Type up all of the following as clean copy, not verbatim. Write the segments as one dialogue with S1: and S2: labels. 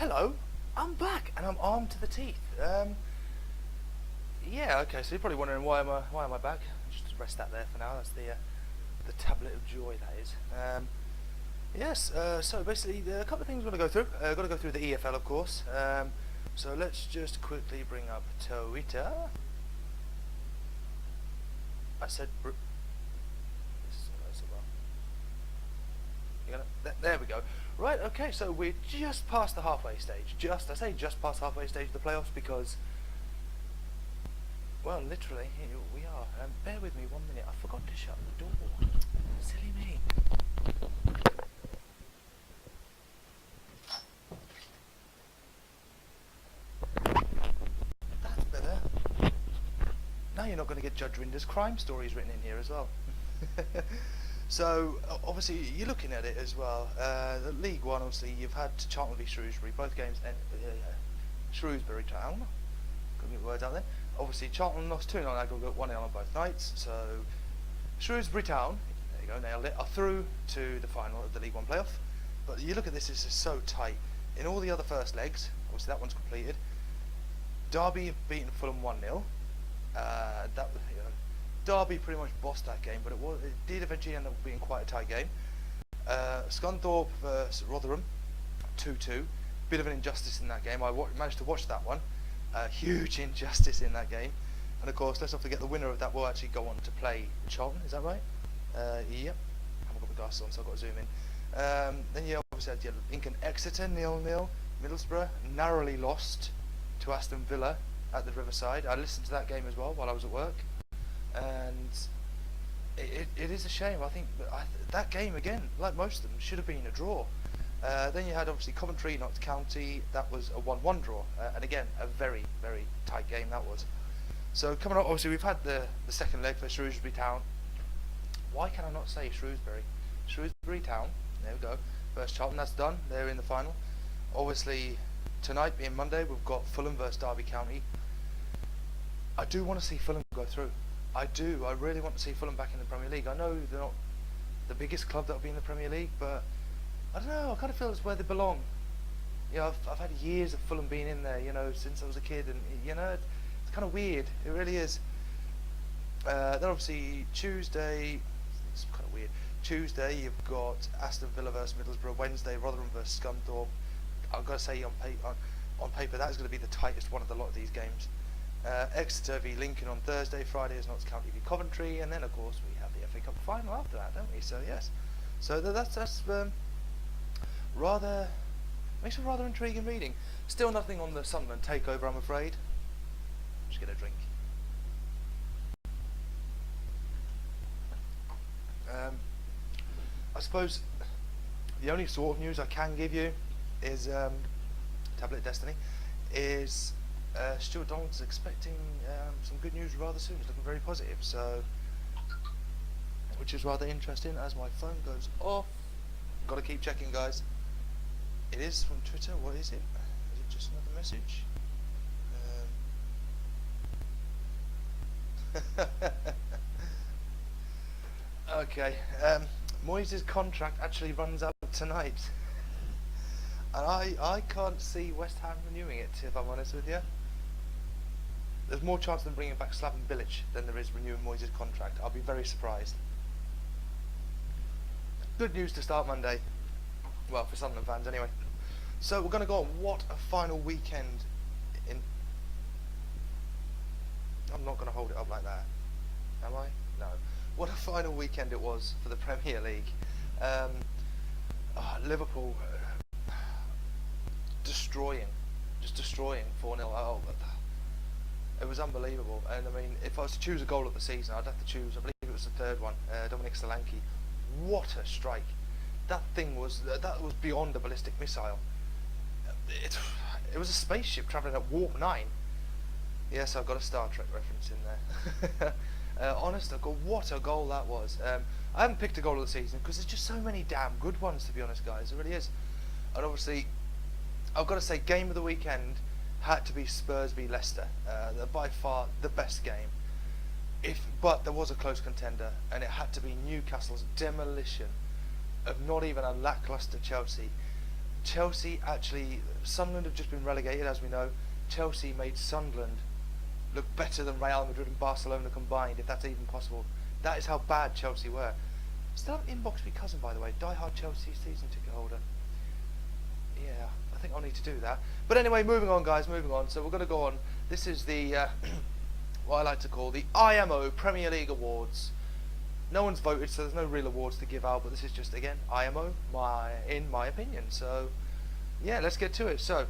S1: Hello, I'm back and I'm armed to the teeth. Yeah, okay. So you're probably wondering why am I back? Just rest that there for now. That's the tablet of joy that is. Yes. So basically, a couple of things we're gonna go through. Got to go through the EFL, of course. So let's just quickly bring up Twitter. I said. There we go. Right, okay, so we're just past the halfway stage. I say just past halfway stage of the playoffs because, well, literally, here we are. Bear with me 1 minute. I forgot to shut the door. Silly me. That's better. Now you're not going to get Judge Rinder's crime stories written in here as well. So obviously you're looking at it as well. The League One, obviously you've had Charlton v Shrewsbury, both games. Shrewsbury Town. Couldn't get the words out there. Obviously Charlton lost 2-0 on aggregate, 1-0 on both nights. So Shrewsbury Town, there you go, nailed it, are through to the final of the League One playoff. But you look at this, it's just so tight. In all the other first legs, obviously that one's completed. Derby have beaten Fulham 1-0. Derby pretty much bossed that game, but it did eventually end up being quite a tight game. Scunthorpe versus Rotherham, 2-2. Bit of an injustice in that game. I managed to watch that one. Huge injustice in that game. And of course, let's not forget the winner of that will actually go on to play Charlton. Is that right? Yep. I haven't got my glasses on, so I've got to zoom in. Then you obviously had Lincoln Exeter 0-0. Middlesbrough narrowly lost to Aston Villa at the Riverside. I listened to that game as well while I was at work. And it is a shame. I think that game, again, like most of them, should have been a draw. Then you had obviously Coventry, Notts County. That was a 1-1 draw, and again a very, very tight game that was. So coming up, obviously we've had the second leg for Shrewsbury Town. Why can I not say Shrewsbury? Shrewsbury Town, there we go. Versus Charlton, that's done. They're in the final. Obviously tonight being Monday, we've got Fulham versus Derby County. I do want to see Fulham go through. I do. I really want to see Fulham back in the Premier League. I know they're not the biggest club that will be in the Premier League, but I don't know. I kind of feel it's where they belong. You know, I've had years of Fulham being in there, you know, since I was a kid, and you know, it's kind of weird. It really is. Then obviously Tuesday, it's kind of weird. Tuesday you've got Aston Villa versus Middlesbrough. Wednesday Rotherham versus Scunthorpe. I've got to say on paper that is going to be the tightest one of the lot of these games. Exeter v Lincoln on Thursday. Friday is Notts County v Coventry, and then of course we have the FA Cup final after that, don't we? So yes, so that's rather makes a rather intriguing reading. Still nothing on the Sunderland takeover, I'm afraid. Just get a drink. I suppose the only sort of news I can give you is Tablet Destiny is. Stuart Donald's expecting some good news rather soon. It's looking very positive, so which is rather interesting. As my phone goes off, got to keep checking, guys. It is from Twitter. What is it? Is it just another message? Okay. Moyes' contract actually runs out tonight, and I can't see West Ham renewing it, if I'm honest with you. There's more chance of them bringing back Slaven Bilic than there is renewing Moyes' contract. I'll be very surprised. Good news to start Monday. Well, for Sunderland fans anyway. So we're going to go on. What a final weekend in... I'm not going to hold it up like that. Am I? No. What a final weekend it was for the Premier League. Liverpool just destroying 4-0. Oh, it was unbelievable. And I mean, if I was to choose a goal of the season, I'd have to choose, I believe it was the third one, Dominic Solanke. What a strike. That thing was, that was beyond a ballistic missile. It was a spaceship travelling at warp 9. Yes, I've got a Star Trek reference in there. Honest to God, what a goal that was. I haven't picked a goal of the season because there's just so many damn good ones, to be honest, guys. It really is. And obviously, I've got to say, game of the weekend had to be Spurs v Leicester. By far the best game. But there was a close contender, and it had to be Newcastle's demolition of not even a lacklustre Chelsea. Chelsea actually, Sunderland have just been relegated, as we know. Chelsea made Sunderland look better than Real Madrid and Barcelona combined, if that's even possible. That is how bad Chelsea were. Still have an inbox me cousin, by the way, diehard Chelsea season ticket holder. Yeah, I think I'll need to do that. But anyway, moving on, guys, moving on. So we're going to go on. This is the what I like to call the IMO Premier League Awards. No one's voted, so there's no real awards to give out, but this is just, again, IMO, in my opinion. So, yeah, let's get to it. So,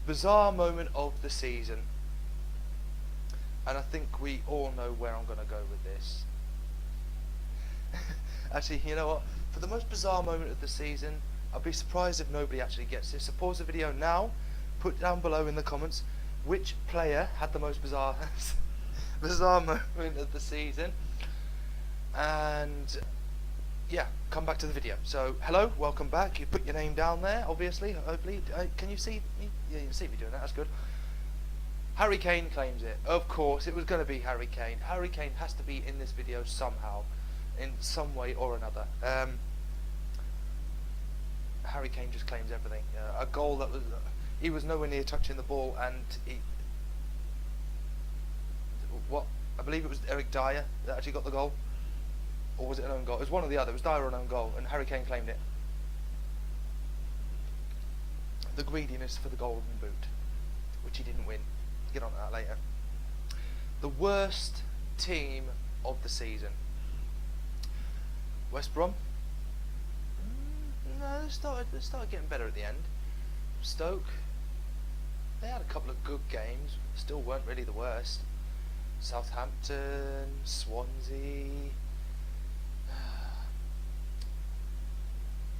S1: bizarre moment of the season. And I think we all know where I'm going to go with this. Actually, you know what? For the most bizarre moment of the season, I'd be surprised if nobody actually gets this. So pause the video now, put down below in the comments which player had the most bizarre moment of the season. And yeah, come back to the video. So hello, welcome back. You put your name down there, obviously, hopefully. Can you see me? Yeah, you can see me doing that, that's good. Harry Kane claims it. Of course, it was going to be Harry Kane. Harry Kane has to be in this video somehow, in some way or another. Harry Kane just claims everything. A goal that was, he was nowhere near touching the ball, and I believe it was Eric Dyer that actually got the goal, or was it an own goal? It was one or the other. It was Dyer or an own goal, and Harry Kane claimed it. The greediness for the golden boot, which he didn't win. Get on to that later. The worst team of the season. West Brom. No, they started getting better at the end. Stoke. They had a couple of good games. Still weren't really the worst. Southampton, Swansea,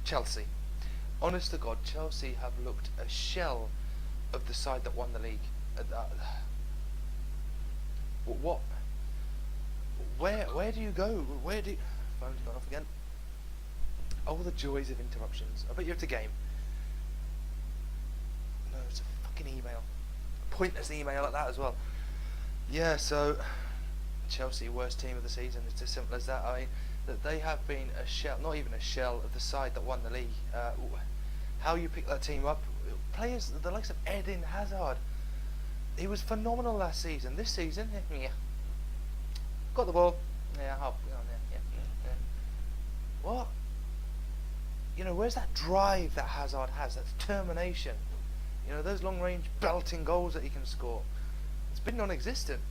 S1: Chelsea. Honest to God, Chelsea have looked a shell of the side that won the league. What? Where do you go? Where do you... Phone's gone off again. Oh, the joys of interruptions. I bet you're at a game. No, it's a fucking email. A pointless email at that as well. Yeah, so Chelsea, worst team of the season. It's as simple as that. I mean, that they have been a shell, not even a shell of the side that won the league. How you pick that team up? Players, the likes of Eden Hazard. He was phenomenal last season. This season, yeah. Got the ball. Yeah, yeah. What? You know, where's that drive that Hazard has? That determination. You know, those long-range belting goals that he can score. It's been non-existent.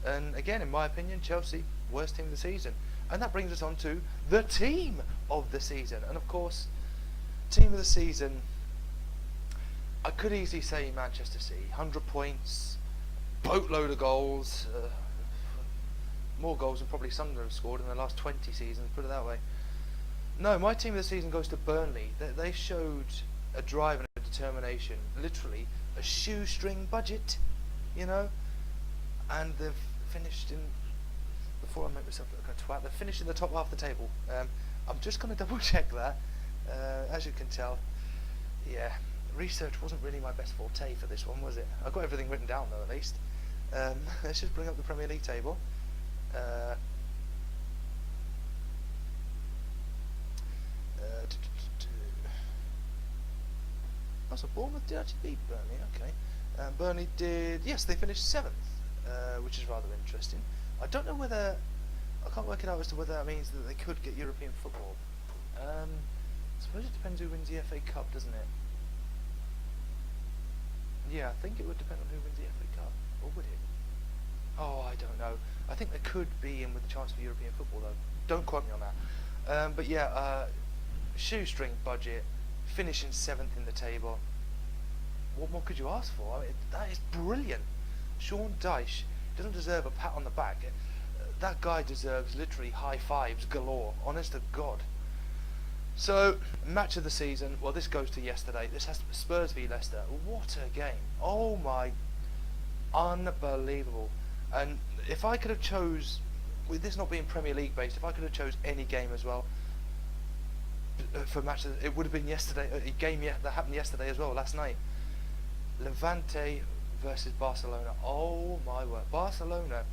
S1: And again, in my opinion, Chelsea, worst team of the season. And that brings us on to the team of the season. And of course, team of the season, I could easily say Manchester City. 100 points, boatload of goals. More goals than probably Sunderland have scored in the last 20 seasons, put it that way. No, my team of the season goes to Burnley. They showed a drive and a determination, literally a shoestring budget, you know, and they've finished in, before I make myself look like a twat, they've finished in the top half of the table. I'm just going to double check that. As you can tell, yeah, research wasn't really my best forte for this one, was it? I got everything written down though, at least. Let's just bring up the Premier League table. Oh, so Bournemouth did actually beat Burnley, okay. Burnley did, yes, they finished 7th, which is rather interesting. I don't know whether, I can't work it out as to whether that means that they could get European football. I suppose it depends who wins the FA Cup, doesn't it? Yeah, I think it would depend on who wins the FA Cup, or would it? Oh, I don't know. I think they could be in with a chance for European football, though. Don't quote me on that. But yeah, shoestring budget, finishing 7th in the table. What more could you ask for? I mean, that is brilliant. Sean Dyche doesn't deserve a pat on the back. That guy deserves literally high fives galore, honest to God. So, match of the season, well, this goes to yesterday. This has Spurs v Leicester. What a game. Oh my, unbelievable. And if I could have chose, with this not being Premier League based, if I could have chose any game as well, for match, it would have been yesterday, a game that happened yesterday as well, last night. Levante versus Barcelona. Oh my word. Barcelona,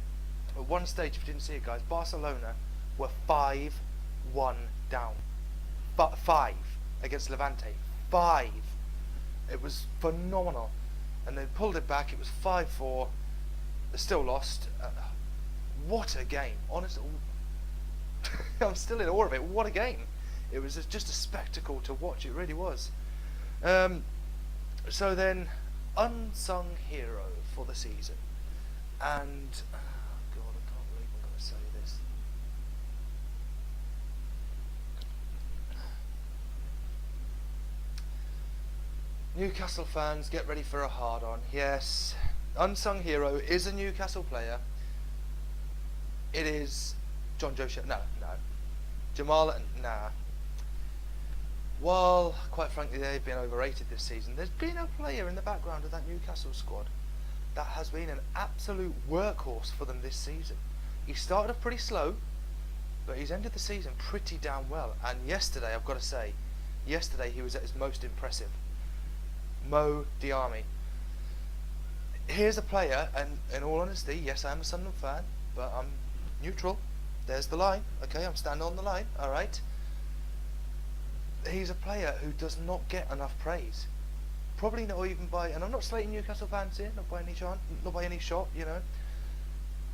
S1: at one stage, if you didn't see it guys, Barcelona were 5-1 down. 5 against Levante. 5. It was phenomenal. And they pulled it back. It was 5-4. They still lost. What a game. Honestly, I'm still in awe of it. What a game. It was just a spectacle to watch. It really was. So then, unsung hero for the season. And, oh God, I can't believe I'm going to say this. Newcastle fans, get ready for a hard-on. Yes, unsung hero is a Newcastle player. It is John Joe no. Jamal, nah. While, quite frankly, they've been overrated this season, there's been a player in the background of that Newcastle squad that has been an absolute workhorse for them this season. He started off pretty slow, but he's ended the season pretty damn well. And yesterday, I've got to say, yesterday he was at his most impressive. Mo Diarmi. Here's a player, and in all honesty, yes, I am a Sunderland fan, but I'm neutral. There's the line. Okay, I'm standing on the line. All right. He's a player who does not get enough praise. Probably not even by, and I'm not slating Newcastle fans here, not by any chance, not by any shot, you know.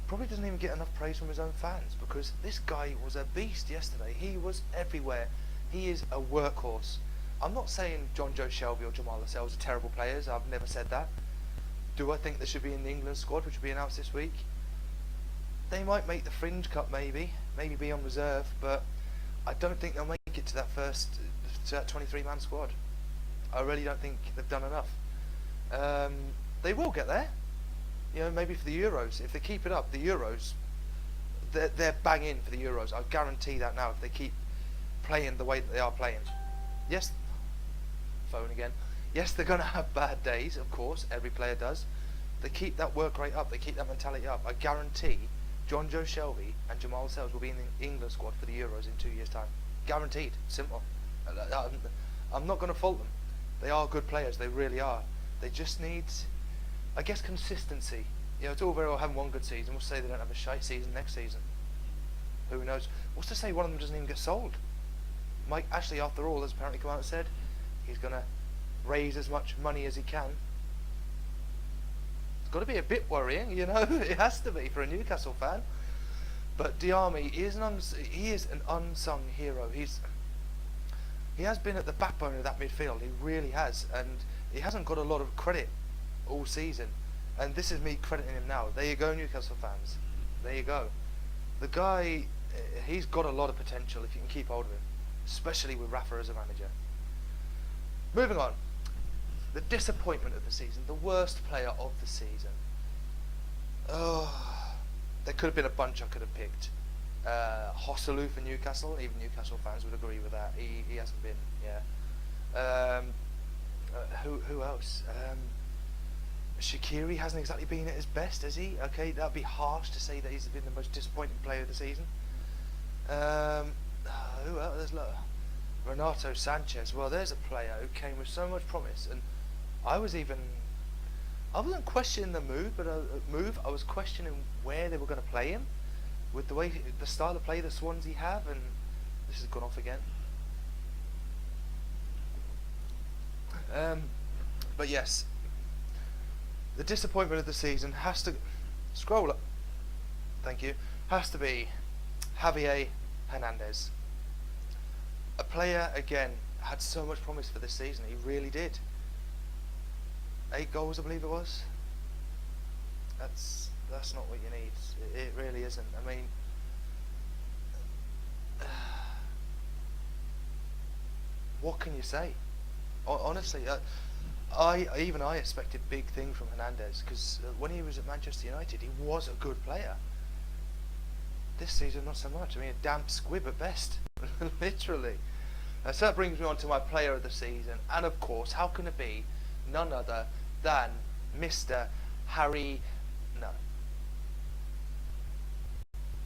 S1: Probably doesn't even get enough praise from his own fans, because this guy was a beast yesterday. He was everywhere. He is a workhorse. I'm not saying John Joe Shelby or Jamal Lascelles are terrible players. I've never said that. Do I think they should be in the England squad, which will be announced this week? They might make the Fringe Cup, maybe be on reserve, but I don't think they'll make it to that first, to that 23-man squad. I really don't think they've done enough. They will get there, you know, maybe for the Euros. If they keep it up, the Euros, they're bang in for the Euros. I guarantee that now. If they keep playing the way that they are playing, yes. Phone again. Yes, they're going to have bad days, of course. Every player does. They keep that work rate up. They keep that mentality up. I guarantee John Joe Shelby and Jamal Lascelles will be in the England squad for the Euros in 2 years' time. Guaranteed. Simple. I'm not going to fault them. They are good players. They really are. They just need, I guess, consistency. You know, it's all very well having one good season. We'll say they don't have a shite season next season. Who knows? What's to say one of them doesn't even get sold? Mike Ashley, after all, has apparently come out and said he's going to raise as much money as he can. It's got to be a bit worrying, you know. It has to be for a Newcastle fan. But Diarmi is he is an unsung hero. He has been at the backbone of that midfield. He really has, and he hasn't got a lot of credit all season. And this is me crediting him now. There you go, Newcastle fans. There you go. The guy, he's got a lot of potential if you can keep hold of him, especially with Rafa as a manager. Moving on. The disappointment of the season. The worst player of the season. Oh, there could have been a bunch I could have picked. Hosselu for Newcastle. Even Newcastle fans would agree with that. He hasn't been. Yeah. Who else? Shaqiri hasn't exactly been at his best, has he? Okay, that'd be harsh to say that he's been the most disappointing player of the season. Who else? There's Renato Sanchez. Well, there's a player who came with so much promise, and I wasn't questioning the move, I was questioning where they were going to play him, with the style of play the Swansea have, and this has gone off again. But yes, the disappointment of the season has to scroll up. Thank you. Has to be Javier Hernandez. A player, again, had so much promise for this season. He really did. 8 goals, I believe it was. That's not what you need. It really isn't. I mean, what can you say? Honestly, I expected big things from Hernandez, because when he was at Manchester United, he was a good player. This season, not so much. I mean, a damp squib at best, literally. So that brings me on to my player of the season, and of course, how can it be none other than Mr. Harry? No,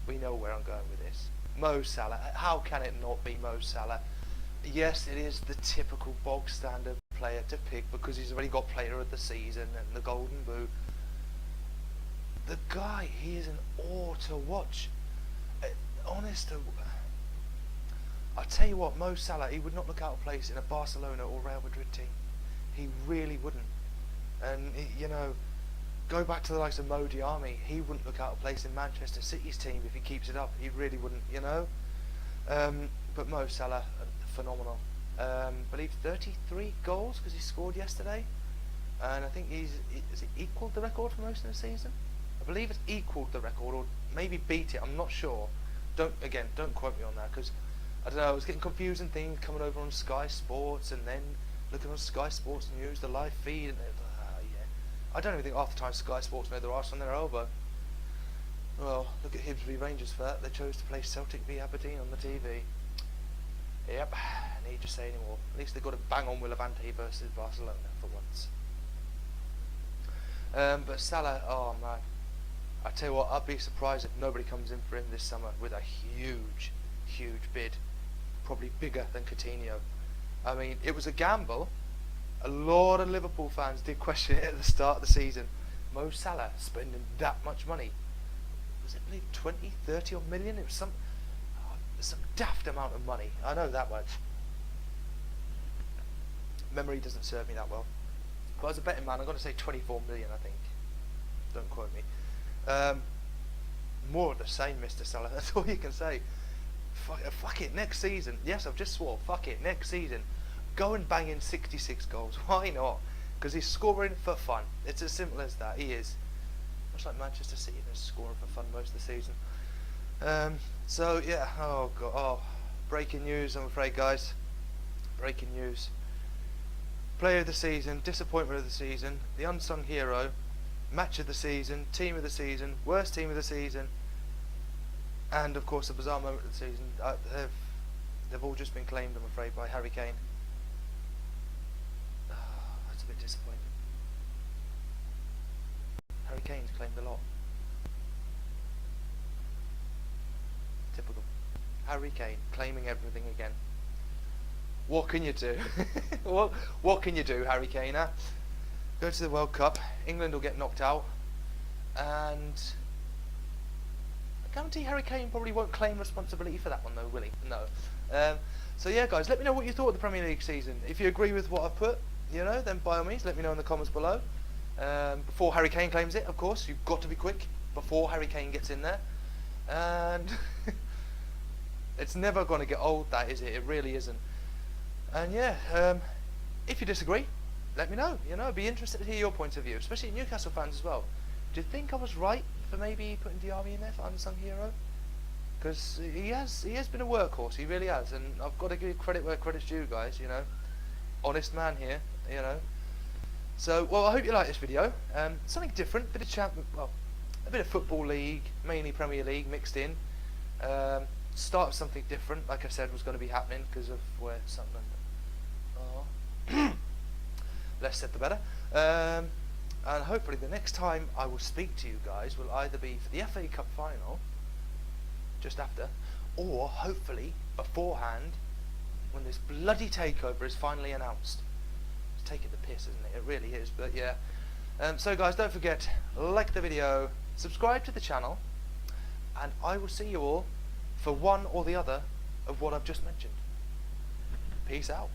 S1: we know where I'm going with this. Mo Salah. How can it not be Mo Salah? Yes, it is the typical bog standard player to pick because he's already got player of the season and the golden boot. The guy, he is an awe to watch. Honest, I tell you what, Mo Salah, he would not look out of place in a Barcelona or Real Madrid team. He really wouldn't. And you know, go back to the likes of Mo Diarmi. He wouldn't look out of place in Manchester City's team if he keeps it up. He really wouldn't, you know. But Mo Salah, phenomenal. I believe 33 goals because he scored yesterday, and I think has it equalled the record for most in the season? I believe it's equalled the record, or maybe beat it. I'm not sure. Don't quote me on that, because I don't know. I was getting confusing things coming over on Sky Sports, and then looking on Sky Sports News, the live feed, and yeah. I don't even think half the time Sky Sports know their arse on their elbow. Well, look at Hibs v Rangers for that. They chose to play Celtic v Aberdeen on the TV. Yep, I need to say anymore. At least they got a bang on Willavante versus Barcelona for once. But Salah, oh man, I tell you what, I'd be surprised if nobody comes in for him this summer with a huge bid, probably bigger than Coutinho. I mean, it was a gamble. A lot of Liverpool fans did question it at the start of the season. Mo Salah spending that much money. Was it, I believe, 20, 30 or million? It was some daft amount of money. I know that much. Memory doesn't serve me that well. But as a betting man, I'm going to say 24 million, I think. Don't quote me. More of the same, Mr. Salah. That's all you can say. Fuck it, next season. Yes, I've just swore. Fuck it, next season. Go and bang in 66 goals. Why not? Because he's scoring for fun. It's as simple as that. He is. Much like Manchester City, they're scoring for fun most of the season. So yeah, oh god, oh, breaking news, I'm afraid, guys. Breaking news. Player of the season, disappointment of the season, the unsung hero, match of the season, team of the season, worst team of the season, and of course the bizarre moment of the season. They've all just been claimed, I'm afraid, by Harry Kane. Oh, that's a bit disappointing. Harry Kane's claimed a lot. Typical. Harry Kane claiming everything again. What can you do? what can you do, Harry Kane? Huh? Go to the World Cup. England will get knocked out, and I guarantee Harry Kane probably won't claim responsibility for that one, though, will he? No. So yeah, guys, let me know what you thought of the Premier League season. If you agree with what I've put, you know, then by all means, let me know in the comments below. Before Harry Kane claims it, of course, you've got to be quick before Harry Kane gets in there, and it's never going to get old, that, is it? It really isn't. And yeah, if you disagree, let me know. You know, I'd be interested to hear your point of view, especially Newcastle fans as well. Do you think I was right for maybe putting Diarmi in there for unsung hero? Because he has been a workhorse, he really has, and I've got to give credit where credit's due, guys. You know, honest man here. You know. So, well, I hope you like this video. Something different, a bit of football league, mainly Premier League mixed in. Start of something different, like I said, was going to be happening because of where Sunderland. Oh. Less said the better. And hopefully the next time I will speak to you guys will either be for the FA Cup final, just after, or hopefully beforehand, when this bloody takeover is finally announced. It's taking the piss, isn't it? It really is. But yeah. So guys, don't forget, like the video, subscribe to the channel, and I will see you all for one or the other of what I've just mentioned. Peace out.